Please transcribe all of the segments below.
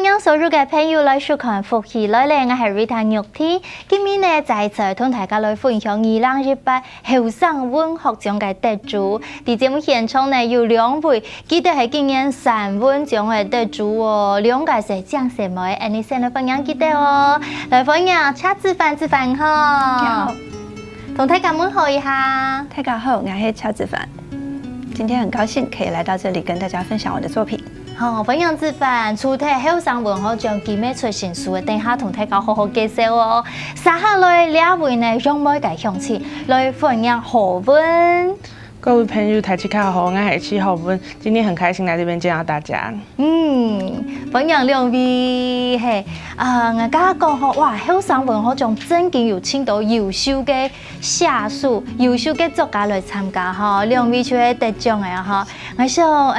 迎所有嘅朋友來收看福氣來咧，我係 Rita 玉天。今日呢，再次同大家來分享2018後生文學獎嘅得主。喺節目現場呢，有兩位，記得係今年3文獎嘅得主哦。兩個係講什麼？你先來分享記得哦。來分享恰子凡好，同大家問候一下。大家好，我係恰子凡。今天很高興可以來到這裡跟大家分享我的作品。好，分享子凡，除咗後生文學獎今日出新書，等下同大家好好介紹哦。接下來兩位呢，讓每個鄉親來分享何文。各位朋友，大家好，我係戚何文，今天很開心來這邊見到大家。分享兩位係我家講學哇，後生文學獎真嘅有請到優秀嘅寫手、優秀嘅作家來參加哈，兩位就係得獎嘅哈。我想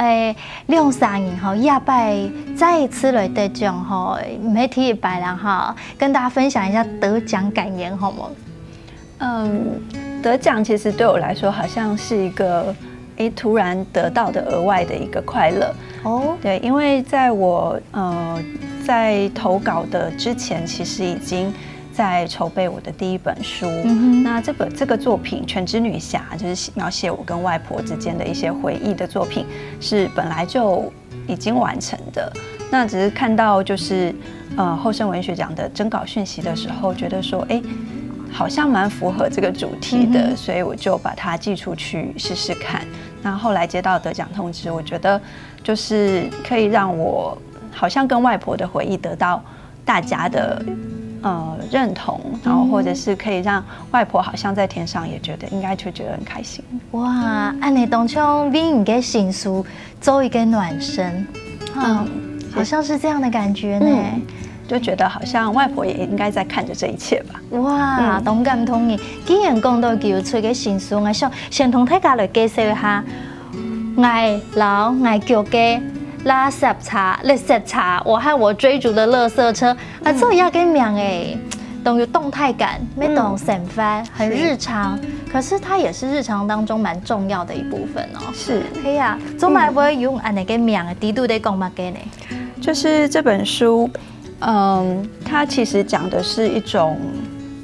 2-3年後也拜再一次來得獎哈，唔係第一擺啦哈，跟大家分享一下得獎感言好嗎？得獎其實對我來說，好像是一個突然得到的額外的一個快樂哦。對，因為在我在投稿的之前，其實已經在籌備我的第一本書。那這個作品《全知女俠》就是描寫我跟外婆之間的一些回憶的作品，是本來就已經完成的。那只是看到就是後生文學獎的徵稿訊息的時候，覺得說好像蠻符合這個主題的，所以我就把它寄出去試試看。那後來接到得獎通知，我覺得就是可以讓我好像跟外婆的回憶得到大家的認同，然後或者是可以讓外婆好像在天上也覺得應該就覺得很開心。哇，按你當初為你嘅新書做一個暖身，好像是這樣的感覺呢。就覺得好像外婆也應該在看着這一切吧。哇，同感同意。既然講到叫出嘅新書，我想先同大家來介紹一下愛老愛腳嘅垃圾車，我和我追逐的垃圾車。這一個名都有動態感，沒懂神法，很日常。可是它也是日常當中蠻重要的一部分哦。是，係呀。做埋會用按那個名啲都得講乜嘅呢？就是這本書。它其實講的是一種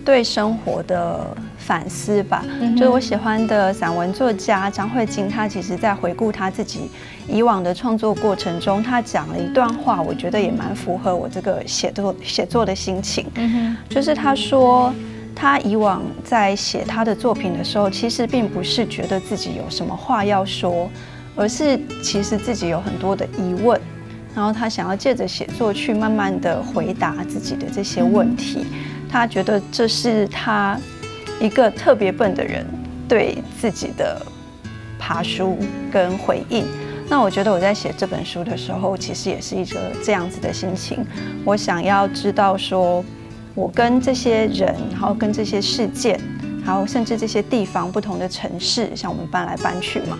對生活的反思吧。就是我喜歡的散文作家張慧晶，他其實在回顧他自己以往的創作過程中，他講了一段話，我覺得也蠻符合我這個寫作的心情。就是他說，他以往在寫他的作品的時候，其實並不是覺得自己有什麼話要說，而是其實自己有很多的疑問。然後他想要借着寫作去慢慢的回答自己的這些問題，他覺得這是他一個特別笨的人對自己的爬梳跟回應。那我覺得我在寫這本書的時候，其實也是一個這樣子的心情。我想要知道說，我跟這些人，然後跟這些事件，還有甚至這些地方不同的城市，像我們搬來搬去嘛，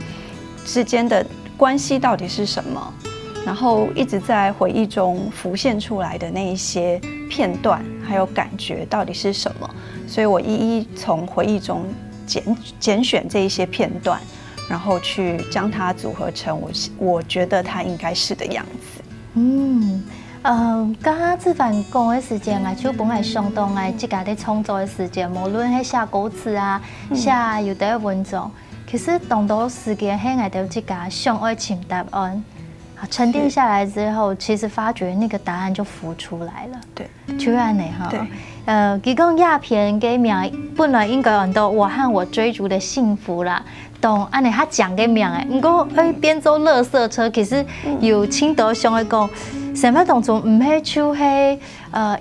之間的關係到底是什麼？然後一直在回憶中浮現出來的那一些片段，還有感覺到底是什麼？所以我一一從回憶中揀選這一些片段，然後去將它組合成我覺得它應該是的樣子。剛剛子凡講的時間啊，就本來相當愛自家的創作的時間，無論係寫歌詞啊，寫有啲文章，其實當到時間係愛到自家想愛尋答案。沉澱下來之後，其實發覺那個答案就浮出來了。對，就安尼哈。佢講鴉片嘅名本來應該按到我和我追逐的幸福啦，當安尼他講嘅名不過變做垃圾車，其實有青島上去講，什麼當中唔係就係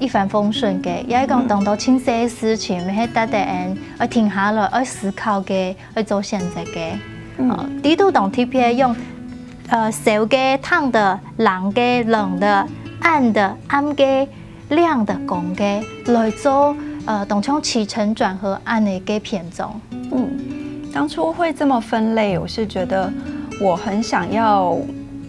一帆風順嘅，也係講當到輕些事情，唔係得人停下來，去思考嘅，去做選擇嘅。呢度當 TPA 用。小嘅、燙的、冷嘅、冷的、暗的、暗嘅、亮的、光嘅，來做當中起承轉合按的嘅片種。當初會這麼分類，我是覺得我很想要，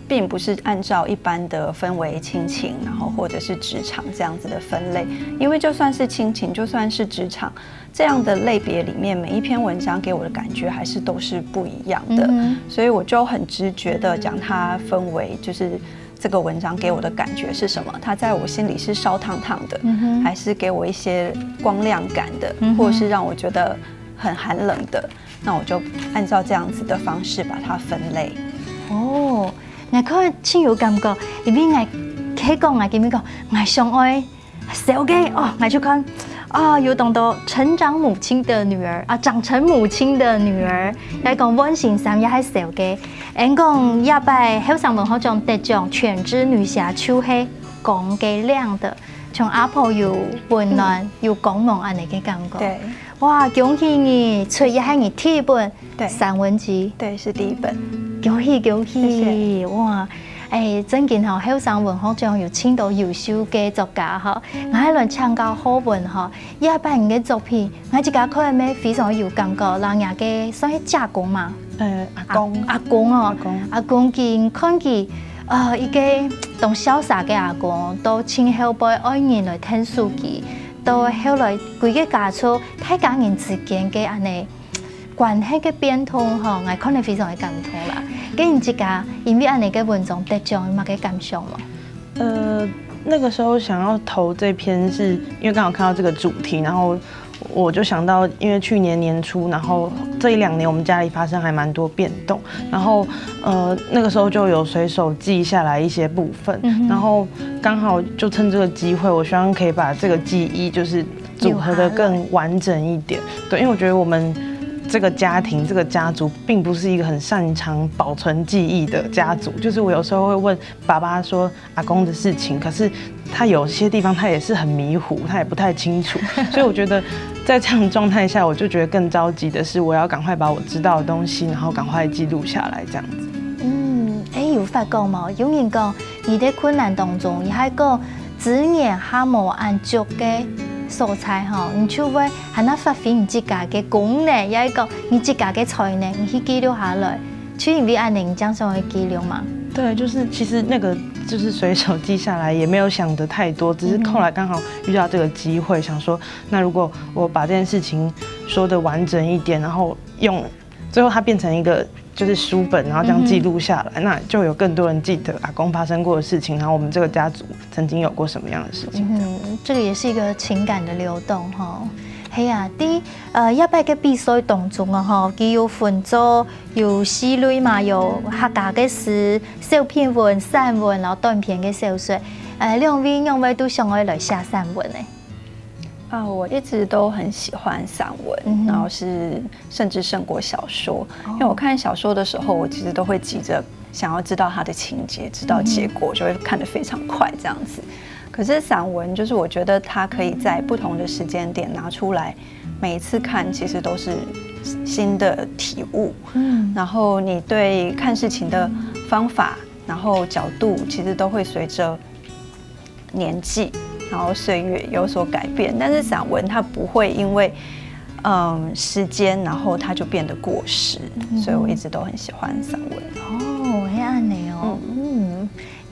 並不是按照一般的分為親情，然後或者是職場這樣子的分類，因為就算是親情，就算是職場。這樣的類別裡面，每一篇文章給我的感覺還是都是不一樣的，所以我就很直覺的將它分為就是这个文章给我的感觉是什么？它在我心里是烧烫烫的，还是给我一些光亮感的，或者是让我觉得很寒冷的？那我就按照这样子的方式把它分类。哦，我可真有感觉，因为我去讲啊，咁样讲，我上爱小嘅哦，我就看。啊，有懂得成长母亲的女儿啊，长成母亲的女儿，来讲温馨三也系小嘅。俺讲亚拜后上文好像得奖全职女侠秋黑讲嘅亮的，从阿婆有温暖有光芒安尼嘅感觉。对，哇，恭喜你，出一系你第一本散文集。对，是第一本。恭喜恭喜！谢谢哇！真件吼，后生文学奖有请到优秀嘅作家吼，我喺度参加好文吼，一班人嘅作品，我自家看咩非常有感觉，人家嘅算係家公嘛，阿公見看見，一個當瀟灑嘅阿公，到前後輩愛人來聽書記，到後來規個家族睇家人之間嘅安尼關係嘅變通吼，我看得非常嘅感動啦。跟你自家因為安尼嘅文章得獎，有乜嘅感想嗎？那个时候想要投这篇，是因为刚好看到这个主题，然后我就想到，因为去年年初，然后这1、2年我们家里发生还蛮多变动，然后那个时候就有随手记下来一些部分，然后刚好就趁这个机会，我希望可以把这个记忆就是组合得更完整一点。对，因为我觉得我们这个家庭、这个家族并不是一个很擅长保存记忆的家族。就是我有时候会问爸爸说阿公的事情，可是他有些地方他也是很迷糊，他也不太清楚。所以我觉得在这样的状态下，我就觉得更着急的是，我要赶快把我知道的东西，然后赶快记录下来，这样子。有發覺嘛？有人講，你在困難當中，也係個資源還無按足嘅素材吼，你就會係那發揮你自家嘅功能，也係個你自家嘅才能，你去記錄下來，就因為安尼你將上會記錄嘛。对，就是其实那个就是随手记下来，也没有想得太多，只是后来刚好遇到这个机会，想说那如果我把这件事情说得完整一点，然后用最后它变成一个就是书本，然后这样记录下来，那就有更多人記得阿公發生過的事情，然後我們這個家族曾經有過什麼樣的事情。這個也是一個情感的流動哈。係啊，一擺嘅比賽當中啊，吼，佢有分組，有詩類嘛，有客家嘅詩、小篇文、散文，然後短篇嘅小說。兩位都想要來寫散文呢？我一直都很喜欢散文，然后是甚至胜过小说。因为我看小说的时候，我其实都会急着想要知道它的情节，知道结果，就会看得非常快这样子。可是散文就是我觉得它可以在不同的时间点拿出来，每一次看其实都是新的体悟。然后你对看事情的方法，然后角度，其实都会随着年纪，然后岁月有所改变。但是散文它不会因为时间，然后它就变得过时。所以我一直都很喜欢散文。哦，係安尼哦，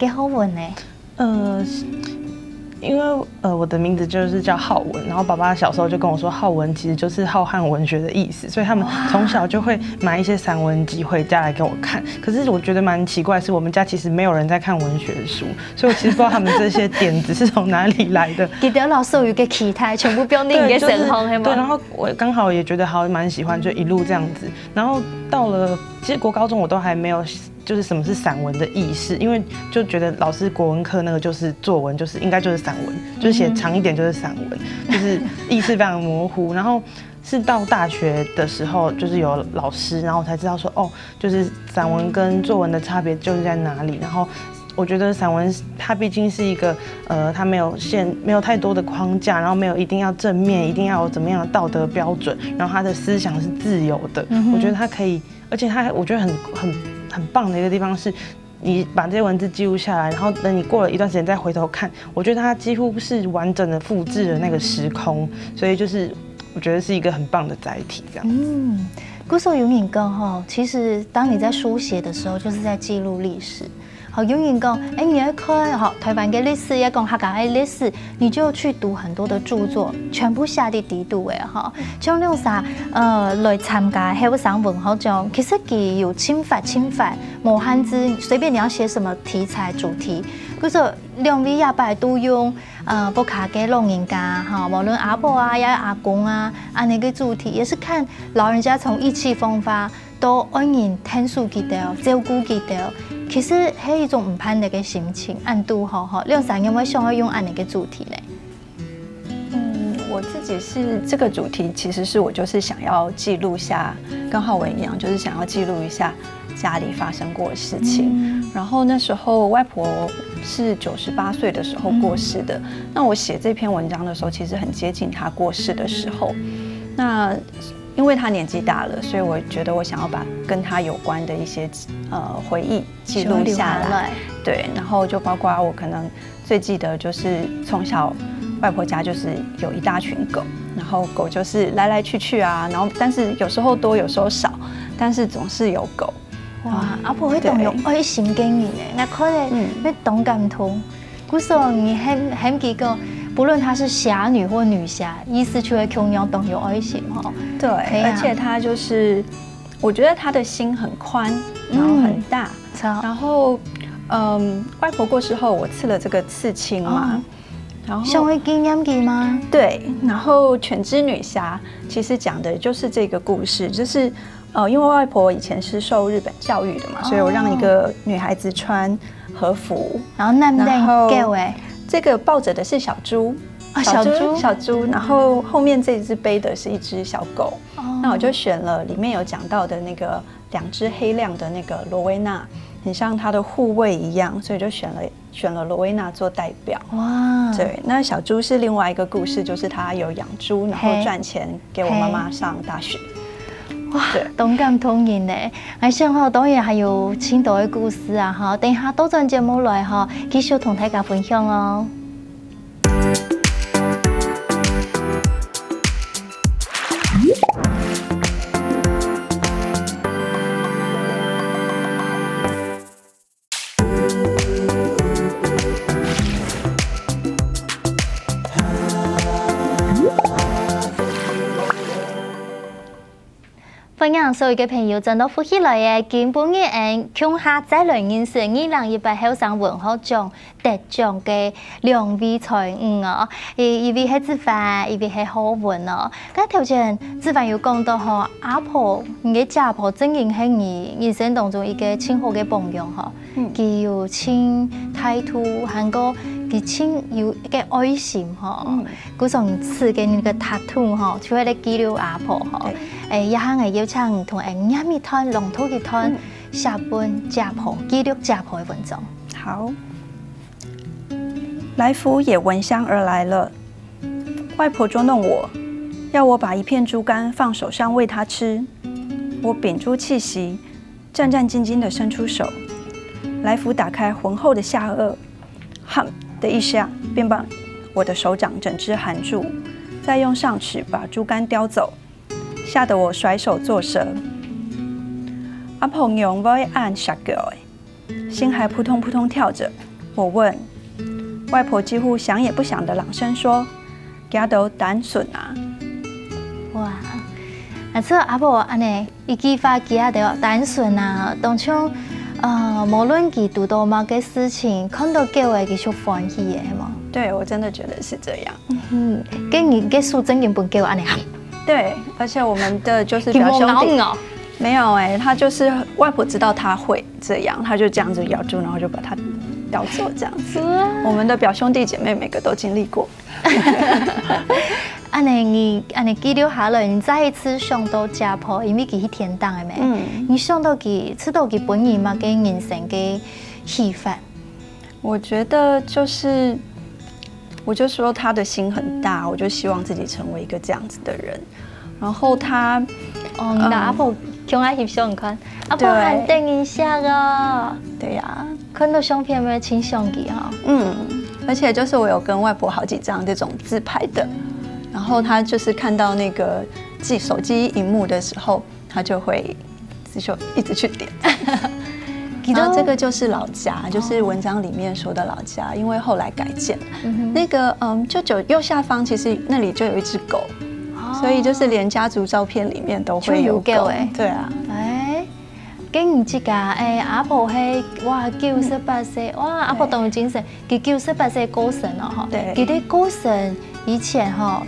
幾好文呢。因为我的名字就是叫浩文，然后爸爸小时候就跟我说，浩文其实就是浩瀚文学的意思，所以他们从小就会買一些散文集回家来给我看。可是我觉得蛮奇怪的是，我们家其实没有人在看文学的书，所以我其实不知道他们这些点子是从哪里来的。記得老師有個期待，全部標定嘅神行係嘛？對，然後我剛好也覺得好蠻喜歡，就一路這樣子。然後到了其實國高中我都還沒有。就是什麼是散文的意識，因為就覺得老師國文課那個就是作文，就是應該就是散文，就是寫長一點就是散文，就是意識非常模糊。然後是到大學的時候，就是有老師，然後我才知道說，哦，就是散文跟作文的差別就是在哪裡。然後我覺得散文它畢竟是一個，它沒有太多的框架，然後沒有一定要正面，一定要有怎麼樣的道德標準，然後它的思想是自由的。我覺得它可以，而且它我覺得很棒的一個地方是，你把這些文字記錄下來，然後等你過了一段時間再回頭看，我覺得它幾乎是完整的複製了那個時空，所以就是我覺得是一個很棒的載體，這樣。古時候有人講哈，其實當你在書寫的時候，就是在記錄歷史。好，有人讲，你要看好台湾的历史，也讲客家的历史，你就去读很多的著作，全部下的地度的哈。像那种啥，来参加海上文学奖，其实佢有侵犯，无限制，随便你要写什么题材主题，比如说两位阿伯都用不卡给老人家哈，无论阿婆啊、呀阿公啊，那个主题也是看老人家从意气风发到安人听书佢哋，照顾佢哋。其实係一种唔盼的嘅心情，按度好好。廖三有冇想要用按那个主题嘞？我自己是这个主题，其实是我就是想要记录下，跟浩文一样，就是想要记录一下家里发生过的事情。然后那时候外婆是98岁的时候过世的，那我写这篇文章的时候，其实很接近她过世的时候。那因为她年纪大了，所以我觉得我想要把跟她有关的一些回忆记录下来。对，然后就包括我可能最记得就是从小外婆家就是有一大群狗，然后狗就是来来去去啊，然后但是有时候多有时候少，但是总是有狗。哇，阿婆会动用愛心經營嘅，我可能要懂感通。古時候你很幾個，不論她是俠女或女俠，意思就會同樣動用愛心哈。對，而且她就是，我覺得她的心很寬，然後很大。然後，外婆過世後，我刺了這個刺青嘛。然後想會經驗嘅嗎？對，然後《犬之女俠》其實講的就是這個故事，就是因為外婆以前是受日本教育的嘛，所以我讓一個女孩子穿和服，然後這個抱着的是小豬，小豬，然後後面這隻背的是一隻小狗，那我就選了裡面有講到的那個2隻黑亮的那個羅威納，很像它的護衛一樣，所以就選了羅威納做代表。哇，對，那小豬是另外一個故事，就是他有養豬，然後賺錢給我媽媽上大學。哇，動感通然咧！我想吼，當然還有青島嘅故事啊，哈，等下多陣節目來哈，繼續同大家分享哦。歡迎所有嘅朋友進到呼起來嘅今晡日共下再來認識2018海上文學獎得獎嘅2位才女哦，一位係子凡，一位係浩文哦。咁頭前子凡有講到吼，阿婆嘅家婆真係係你人生當中一個很好嘅榜樣吼，佢有親態度，還個佢親有一個愛心吼，嗰種刺嘅那個 tattoo 吼，就係咧記錄阿婆吼。也係我邀請同啱一攤龍土嘅攤下本家婆記錄家婆嘅文章。好，來福也聞香而來了。外婆捉弄我，要我把一片豬肝放手上餵她吃。我屏住氣息，戰戰兢兢地伸出手。來福打開渾厚的下顎，哼的一下，便把我的手掌整隻含住，再用上齒把豬肝叼走。嚇得我甩手作聲。阿朋友會按下腳，心還撲通撲通跳着。我問外婆，幾乎想也不想的朗聲說：“驚到膽筍啊！”哇！這阿婆安尼一句話驚到膽筍啊，當像無論佢讀到某個事情，看到叫佢就歡喜嘅，係嗎？對，我真的覺得是這樣。跟你嘅書真原本叫安尼。對，而且我們的就是表兄弟，沒有他就是外婆知道他會這樣，他就這樣子咬住，然後就把它叼走，這樣子。我們的表兄弟姐妹每個都經歷過。安尼記錄下來，你再一次想到家婆，因為佢去天堂嘅咩？你想到佢，知道佢本人嘛？跟人生嘅喜歡。我覺得就是我就說他的心很大，我就希望自己成為一個這樣子的人。然後他，哦，你阿婆強愛翕相看，阿婆很等一下哦。對呀，看到相片沒有親相機哈？而且就是我有跟外婆好幾張這種自拍的，然後他就是看到那個手機螢幕的時候，他就會就一直去點。然后这个就是老家，就是文章里面说的老家，因为后来改建。那个舅舅右下方其实那里就有一只狗，所以就是连家族照片里面都会有狗。对啊。竟然即家阿婆迄哇98岁哇阿婆动有精神，佢98岁过身了哈。对。佢的过身以前哈，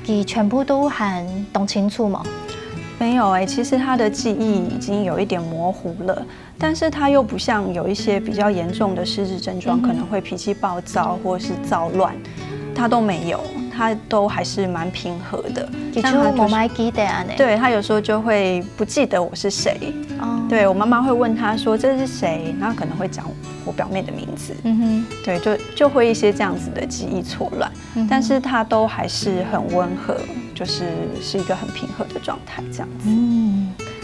佢全部都很懂清楚嘛。没有其实他的记忆已经有一点模糊了，但是他又不像有一些比较严重的失智症状，可能会脾气暴躁或是躁乱，他都没有，他都还是蛮平和的。但他冇买记得啊，对他有时候就会不记得我是谁。对我妈妈会问他说这是谁，然后可能会讲我表妹的名字。对，就会一些这样子的记忆错乱，但是他都还是很温和，就是一个很平和的状态这样子。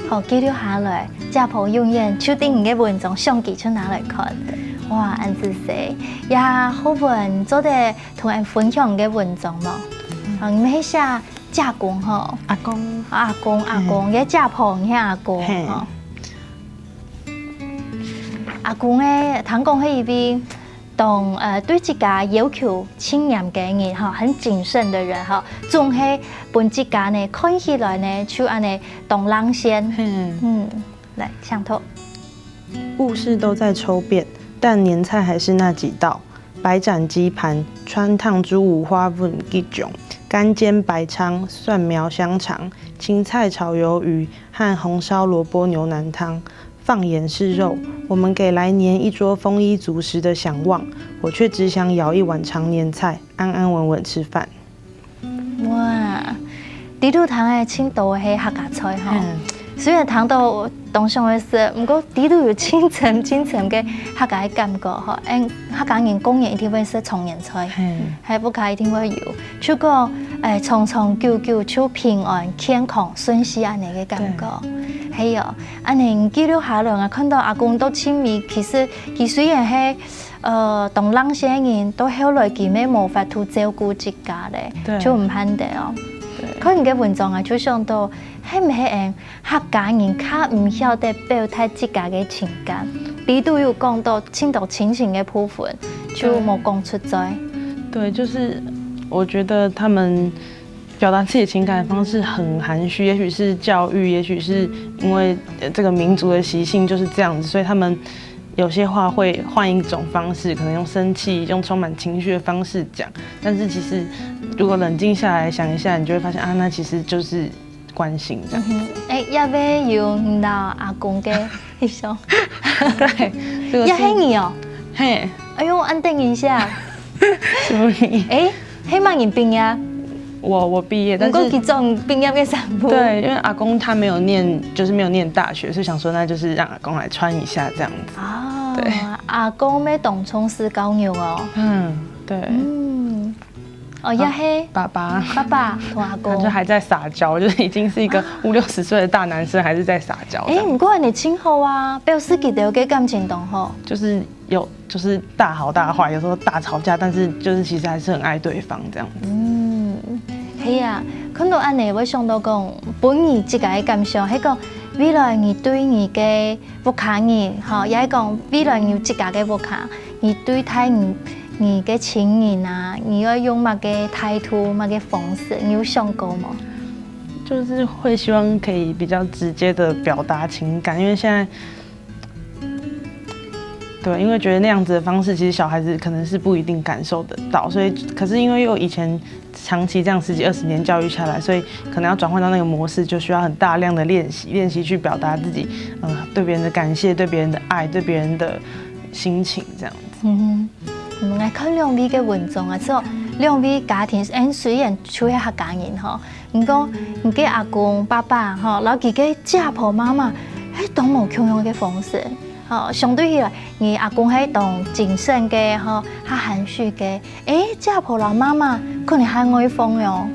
好，記錄下來，家婆永遠手頂嘅文章相機出拿來看。哇，安子寫也好本做啲同人分享嘅文章咯。你們喺寫家公吼，阿公嘅家婆嘅阿公吼。阿公咧，通講喺邊，同對自家要求清嚴嘅人哈，很謹慎的人哈，總係本自家呢看起來呢就安尼當人先。來上頭。物事都在抽變，但年菜還是那幾道：白斬雞盤、川燙豬五花粉幾種、乾煎白鲳、蒜苗香腸、青菜炒魷魚和紅燒蘿蔔牛腩湯。放眼是肉，我們給來年一桌豐衣足食的想望，我卻只想舀一碗長年菜，安安穩穩吃飯。哇！地圖堂嘅青島係客家菜吼，雖然談到東上嘅事，不過地圖有清層嘅客家嘅感覺吼，客家人公園一定會食長年菜，係不卡一定會有，就講長長久久就平安健康順遂安尼嘅感覺。係啊，安尼記錄下來啊，看到阿公都親密，其實佢雖然係同人些人都後來佢咩無法度照顧自家咧，就唔肯定哦。看人嘅文章啊，就想到係唔係客家人較唔曉得表達自家嘅情感，呢度有講到青島親情嘅部分，就冇講出在。對，就是我覺得他們表達自己情感的方式很含蓄，也許是教育，也許是因為這個民族的習性就是這樣子，所以他們有些話會換一種方式，可能用生氣、用充滿情緒的方式講。但是其實如果冷靜下來想一下，你就會發現啊，那其實就是關心這樣子。要不要用到阿公嘅一首？對，這個也係你哦。嘿，哎呦，安定一下。什麼意？希望你畢業。我畢業，但是佢種畢業嘅散步。對，因為阿公他沒有念，就是沒有念大學，所以想說那就是讓阿公來穿一下這樣子。哦，對，阿公咩當從事教育哦。對。也係爸爸同阿公，他就還在撒嬌，就是已經是一個50-60歲的大男生，還是在撒嬌。不過你親好啊，表示佢哋有嘅感情同好。就是大好大壞，有時候大吵架，但是就是其實還是很愛對方這樣子。係啊，看到安尼，我想到講，本意自家嘅感想，係講未來你對你嘅屋企人，嚇，也係講未來你自家嘅屋企，你對待你嘅親人啊，你要用乜嘅態度、乜嘅方式，你有想過嗎？就是會希望可以比較直接的表達情感，因為現在。對，因為覺得那樣子的方式，其實小孩子可能是不一定感受得到，所以可是因為又以前長期這樣10幾20年教育下來，所以可能要轉換到那個模式，就需要很大量的練習去表達自己，對別人的感謝，對別人的愛，對別人的心情這樣子。我看兩位嘅文章啊，所以兩位家庭雖然處喺客家人吼，你講你嘅阿公爸爸吼，然後佢嘅家婆媽媽係多冇共樣嘅方式。相對起來，你阿公係當謹慎嘅，較含蓄嘅。家婆老媽媽可能還會瘋喲。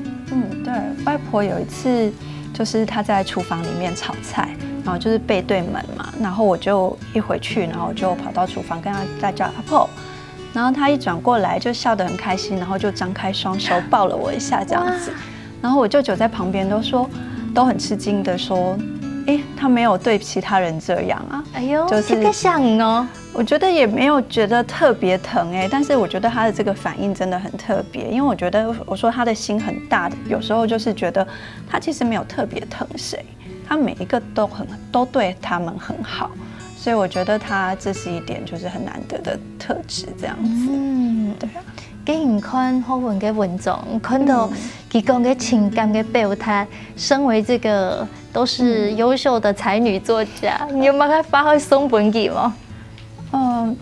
對，外婆有一次就是她在廚房裡面炒菜，然後就是背對門嘛，然後我就一回去，然後我就跑到廚房跟她在叫阿婆，然後她一轉過來就笑得很開心，然後就張開雙手抱了我一下這樣子，然後我舅舅在旁邊都很吃驚的說。他没有对其他人这样啊。哎呦，就是这个像哦。我觉得也没有觉得特别疼但是我觉得他的这个反应真的很特别，因为我觉得我说他的心很大的，有时候就是觉得他其实没有特别疼谁，他每一个都对他们很好，所以我觉得他这是一点就是很难得的特质，这样子。对啊。给你看好文嘅文章，看到佢講嘅情感嘅表達，身為這個都是優秀的才女作家，你有冇佢發揮送本給嗎？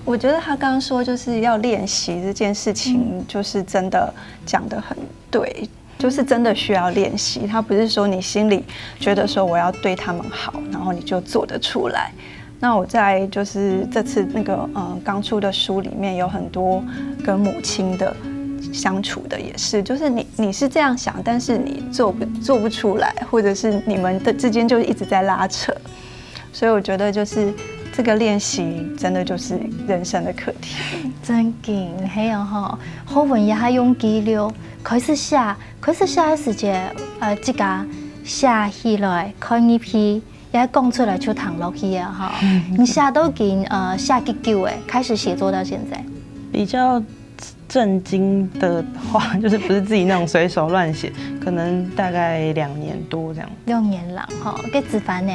我覺得他剛剛說就是要練習這件事情，就是真的講得很對，就是真的需要練習。他不是說你心裡覺得說我要對他們好，然後你就做得出來。那我在就是這次那個剛出的書裡面有很多跟母親的相處的也是，就是你是這樣想，但是你做不出來，或者是你們的之間就一直在拉扯，所以我覺得就是這個練習真的就是人生的課題。真勁，係啊嗬，好文也係用記錄開始寫嘅時間，即個寫起來看一篇。也講出來就躺落去啊哈！你寫到寫幾久誒？開始寫作到現在，比較正經的話，就是不是自己那種隨手亂寫，可能大概2年多這樣。2年啦，哈，給子凡呢？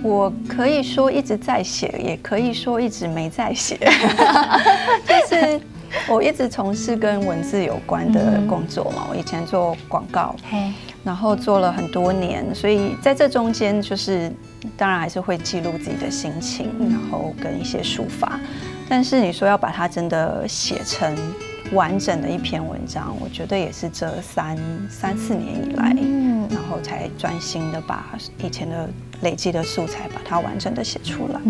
我可以說一直在寫，也可以說一直沒在寫，就是我一直從事跟文字有關的工作嘛，我以前做廣告。然後做了很多年，所以在這中間就是當然還是會記錄自己的心情，然後跟一些抒發。但是你說要把它真的寫成完整的一篇文章，我覺得也是這3、4年以來，然後才專心的把以前的累積的素材把它完整的寫出來。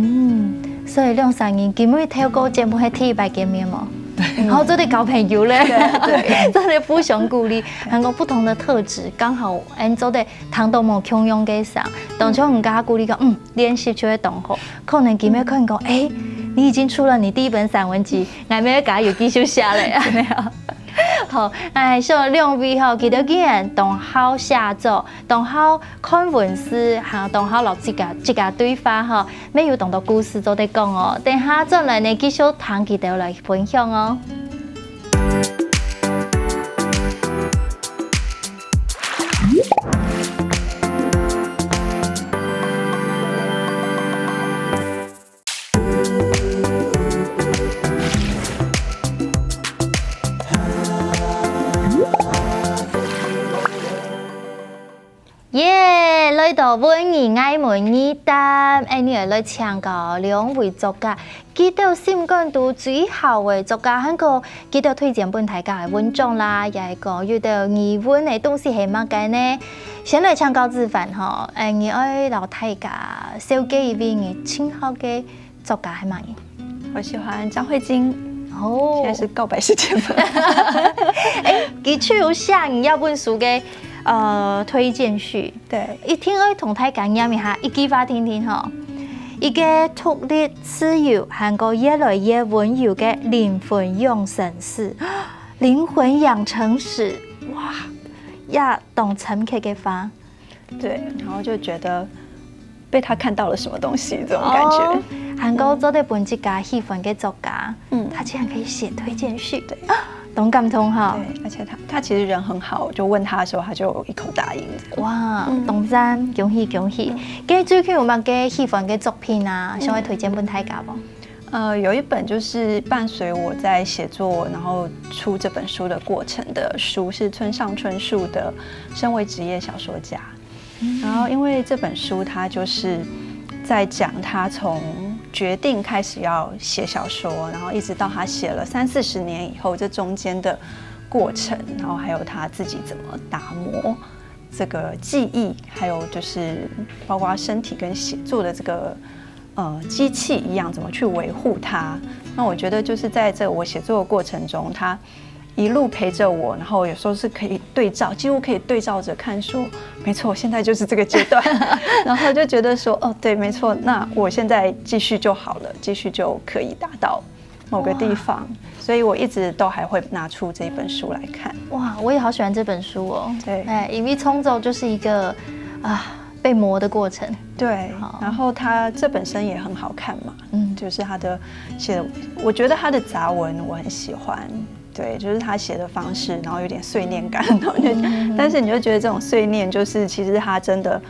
所以2、3年今日透過節目係第一擺見面嗎？然後真的交朋友咧，真的互相鼓勵，很多不同的特質，剛好做的談到冇共用嘅上，當初人家鼓勵講，練習就會同好，可能今日可能講，你已經出了你第一本散文集，我咪要加油繼續寫咧啊，沒有？好，所以2位吼，記得既然同好寫作，同好看文字，嚇，同好落這個對話吼，沒有同到故事做得講哦。等下再來呢，繼續談記得來分享哦。來到文藝愛文二單，你來唱個2位作家，記得心感到最好嘅作家，喺個記得推薦本大家嘅文章啦，也係個遇到疑問嘅東西係乜嘅呢？先來唱高子凡吼，你愛老大家小記一位你親好嘅作家係乜嘢？我喜歡張慧晶。哦，現在是告白時間嗎？佢出有寫你要本書嘅。推薦序，對，一聽愛同大家念一下，一句話聽聽吼。一個獨立自由，韓國越來越溫柔嘅靈魂養成史，靈魂養成史，哇，也懂深刻嘅話，對，然後就覺得被他看到了什麼東西，這種感覺。韓國做的本自家喜歡嘅作家，他竟然可以寫推薦序，對。懂感通哈，對，而且他其實人很好，我就問他的時候，他就一口答應。哇，懂讚，恭喜恭喜！咁最近有冇嘅喜歡嘅作品啊？想要推薦本大家不？有一本就是伴隨我在寫作，然後出這本書的過程的書，是村上春樹的《身為職業小說家》。然後因為這本書，它就是在講他從決定開始要寫小說，然後一直到他寫了30-40年以後，這中間的過程，然後還有他自己怎麼打磨這個記憶，還有就是包括身體跟寫作的這個機器一樣，怎麼去維護它。那我覺得就是在這我寫作的過程中，他一路陪着我，然後有時候是可以對照，幾乎可以對照着看說，沒錯，現在就是這個階段，然後就覺得說，哦，對，沒錯，那我現在繼續就好了，繼續就可以達到某個地方，所以我一直都還會拿出這本書來看。哇，我也好喜歡這本書哦。對，因為創作就是一個被磨的过程。对，然后它这本身也很好看嘛，就是他的写的，我觉得他的杂文我很喜欢。对，就是他写的方式，然后有点碎念感，然后但是你就觉得这种碎念，就是其实他真的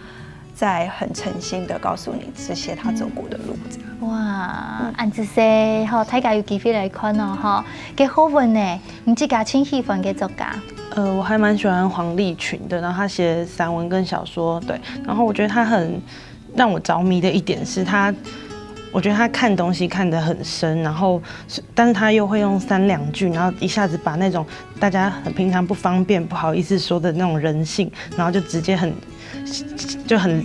在很诚心的告诉你这些他走过的路，这样。哇，安子说，好，大家有机会来看哦，哈，给好文呢，你自家挺喜欢嘅作家？我还蛮喜欢黄立群的，然后他写散文跟小说，对，然后我觉得他很让我着迷的一点是他。我觉得他看东西看得很深，然后，但是他又会用3两句，然后一下子把那种大家很平常不方便、不好意思说的那种人性，然后就直接很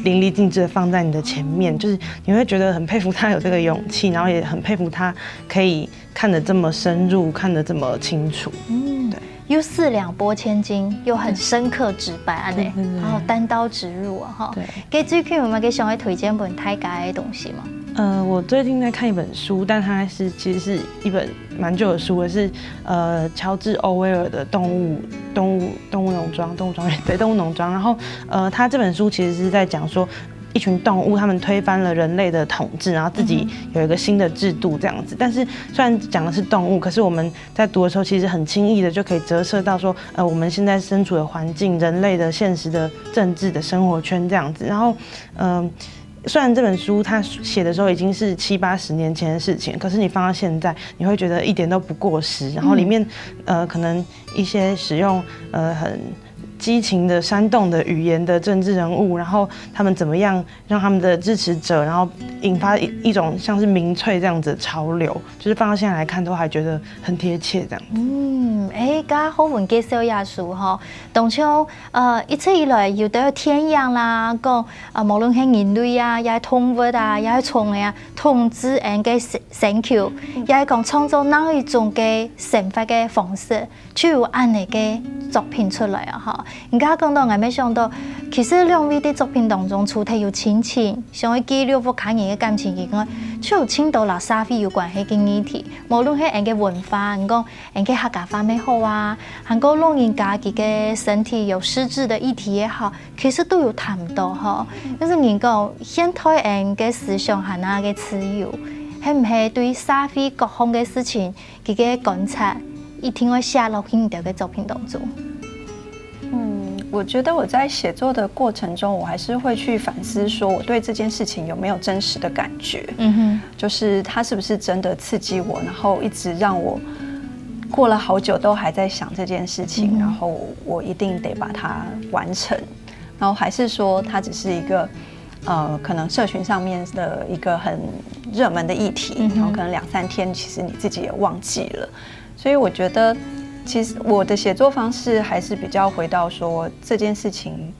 淋漓尽致的放在你的前面，就是你会觉得很佩服他有这个勇气，然后也很佩服他可以看得这么深入，看得这么清楚。对。又4两拨千斤，又很深刻直白安内，然后单刀直入啊哈。给最近有没有给小孩推荐本太改的东西吗？我最近在看一本书，但它其实是一本蛮旧的书，是乔治·欧威尔的动物农庄，对，动物农庄。然后他这本书其实是在讲说，一群动物，他们推翻了人类的统治，然后自己有一个新的制度这样子。但是虽然讲的是动物，可是我们在读的时候，其实很轻易的就可以折射到说，我们现在身处的环境、人类的现实的政治的生活圈这样子。然后，虽然这本书他写的时候已经是70、80年前的事情，可是你放到现在，你会觉得一点都不过时。然后里面可能一些使用很激情的、煽动的语言的政治人物，然后他们怎么样让他们的支持者，然后引发一种像是民粹这样子的潮流，就是放到现在来看，都还觉得很贴切这样子。加好文介绍下书吼，当初一直以来有得天样啦，讲无论係人類啊，也係動物啊，也係蟲啊，同自然嘅成就，也係講創造哪一種嘅生活嘅方式，就有安尼嘅作品出來啊！哈，而家講到，我沒想到，其實兩位的作品當中，主題有親情，想去記錄福卡人嘅感情以外，就有傾到啦社會有關係嘅議題，無論係人嘅文化，人講人嘅客家話咩好啊，還講老人家己嘅身體有失智的議題也好，其實都有談到哈。就是人講現代人嘅思想係哪嘅自由，係唔係對社會各項嘅事情佢嘅觀察？一定會寫落去你的作品當中。我覺得我在寫作的過程中，我還是會去反思，說我對這件事情有沒有真實的感覺。就是它是不是真的刺激我，然後一直讓我過了好久都還在想這件事情，然後我一定得把它完成。然後還是說它只是一個可能社群上面的一個很熱門的議題，然後可能2、3天其實你自己也忘記了。所以我覺得，其實我的寫作方式還是比較回到說，這件事情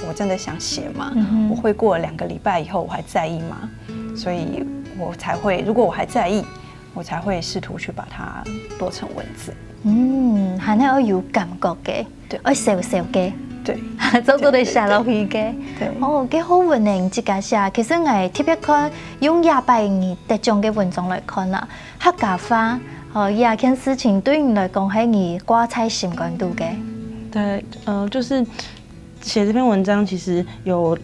我真的想寫嗎？我會過了2個禮拜以後我還在意嗎？所以我才會，如果我還在意，我才會試圖去把它落成文字。係呢，我有感覺嘅，對，我笑嘅。對，做到你寫落去嘅，對，幾好運呢！自家寫，其實我特別看用28得獎嘅文章來看啦，客家話，這件事情對你來講係你掛在心肝度嘅。對，就是寫這篇文章其實有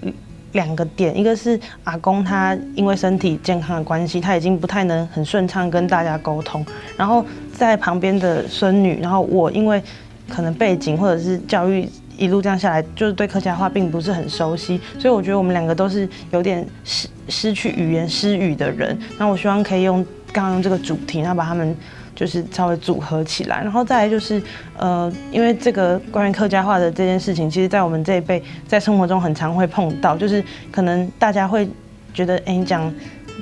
2個點，一個是阿公他因為身體健康的關係，他已經不太能很順暢跟大家溝通，然後在旁邊的孫女，然後我因為可能背景或者是教育一路這樣下來，就是對客家話並不是很熟悉，所以我覺得我們2個都是有點失去語言失語的人。然後我希望可以剛剛用這個主題，然後把他們就是稍微組合起來。然後再來就是因為這個關於客家話的這件事情，其實在我們這一輩在生活中很常會碰到，就是可能大家會覺得你講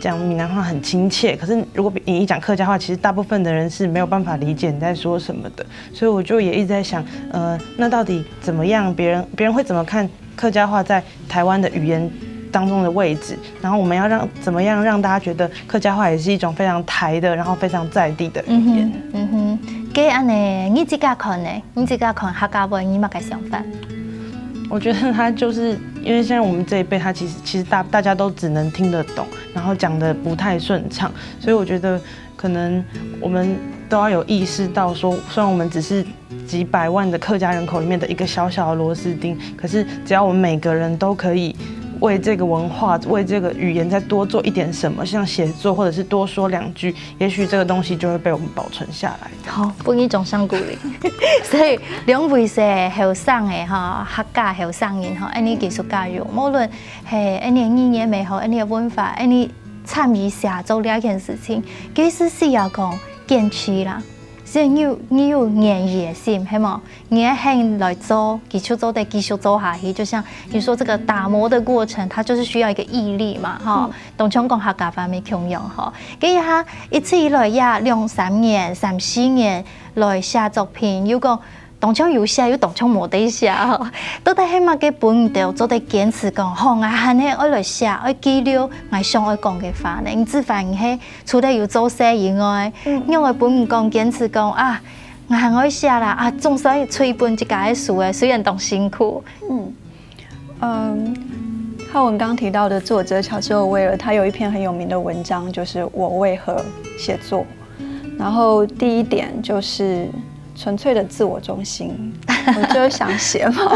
閩南話很親切，可是如果你一講客家話，其實大部分的人是沒有辦法理解你在說什麼的。所以我就也一直在想，那到底怎麼樣，別人會怎麼看客家話在台灣的語言當中的位置？然後我們要怎麼樣讓大家覺得客家話也是一種非常台的，然後非常在地的語言？咁安尼，你自家看呢？你自家看客家話，你乜嘅想法？我覺得他就是因為現在我們這一輩，他其實大家都只能聽得懂，然後講得不太順暢，所以我覺得可能我們都要有意識到說，雖然我們只是幾百萬的客家人口裡面的一個小小的螺絲釘，可是只要我們每個人都可以为这个文化、为这个语言再多做一点什么，像写作或者是多说2句，也许这个东西就会被我们保存下来。好，本意总上鼓励。所以两位是后生的哈，客家后生人哈，安尼技术教育，无论系安尼语言也好，安尼文化，安尼参与写作了一件事情，其实是要讲坚持啦。所以你有愿意的心，系冇？你肯来做，继续做得继续做下去。就像你说这个打磨的过程，它就是需要一个毅力嘛，哈。当像讲客家方面强用哈，咁下一次以来也2、3年、3、4年来写作品，有讲。当场有写，有当场冇得写吼。到底起码嘅本着做得坚持讲，好，我喊你爱来写，爱记录我想爱讲嘅话呢。你自反係除了有做写以外，因为本讲坚持讲啊，我喊爱写啦啊，总算出一本一家嘅书诶，虽然当辛苦。浩文刚提到的作者乔治·欧威尔，他有一篇很有名的文章，就是我为何写作。然后第一点就是纯粹的自我中心，我就想写嘛，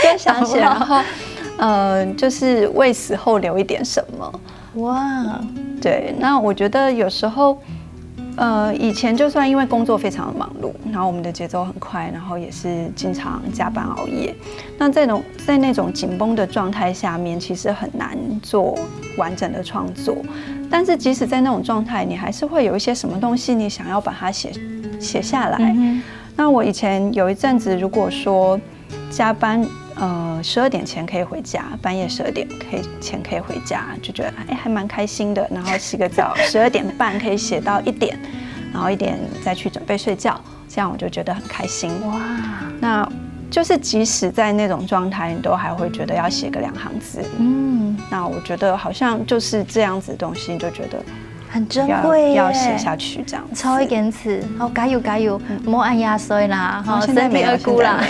就想写，然后就是为死后留一点什么。哇，对，那我觉得有时候。以前就算因为工作非常的忙碌，然后我们的节奏很快，然后也是经常加班熬夜。那在那种紧绷的状态下面，其实很难做完整的创作。但是即使在那种状态，你还是会有一些什么东西，你想要把它写下来。那我以前有一阵子，如果说加班，12点前可以回家，半夜12点前可以回家，就觉得还蛮开心的。然后洗个澡，12点半可以写到1点，然后1点再去准备睡觉，这样我就觉得很开心。哇，那就是即使在那种状态，你都还会觉得要写个2行字。那我觉得好像就是这样子的东西，你就觉得。很珍贵耶，要写下去这样子，超会坚持，好加油加油，莫按压衰啦，好身体二顾啦，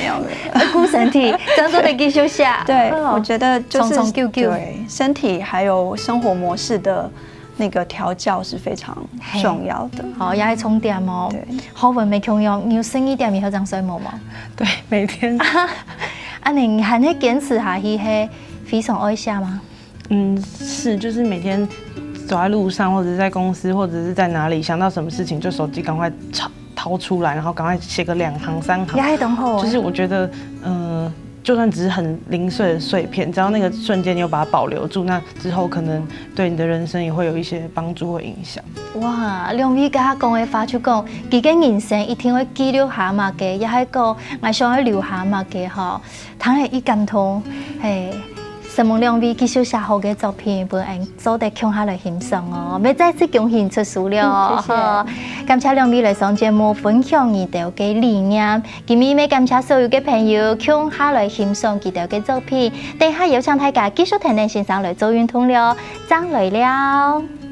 二顾身体，这样都得继续写。对，我觉得就是重救救，对身体还有生活模式的那个调教是非常重要的。好，也系充电哦。对，好文没强用，你有生一点以后长水毛吗？对，每天。啊，你还那坚持下去，係非常爱写吗？是，就是每天。走在路上，或者是在公司，或者是在哪里，想到什么事情就手机赶快掏出来，然后赶快写个2行3行。也很好。就是我觉得，就算只是很零碎的碎片，只要那个瞬间你有把它保留住，那之后可能对你的人生也会有一些帮助或影响。哇，两位甲讲的话就讲，自己人生一定会记录下嘛嘅，也係個我想要留下嘛嘅吼，倘係一感通，希望兩位繼續寫好嘅作品，本人做得向下來欣賞哦。要再次恭喜出書了哦！感謝兩位來上節目分享佢哋嘅理念，今日要感謝所有嘅朋友向下來欣賞佢哋嘅作品。等下有請大家繼續聽聽欣賞來做運動了，張來了。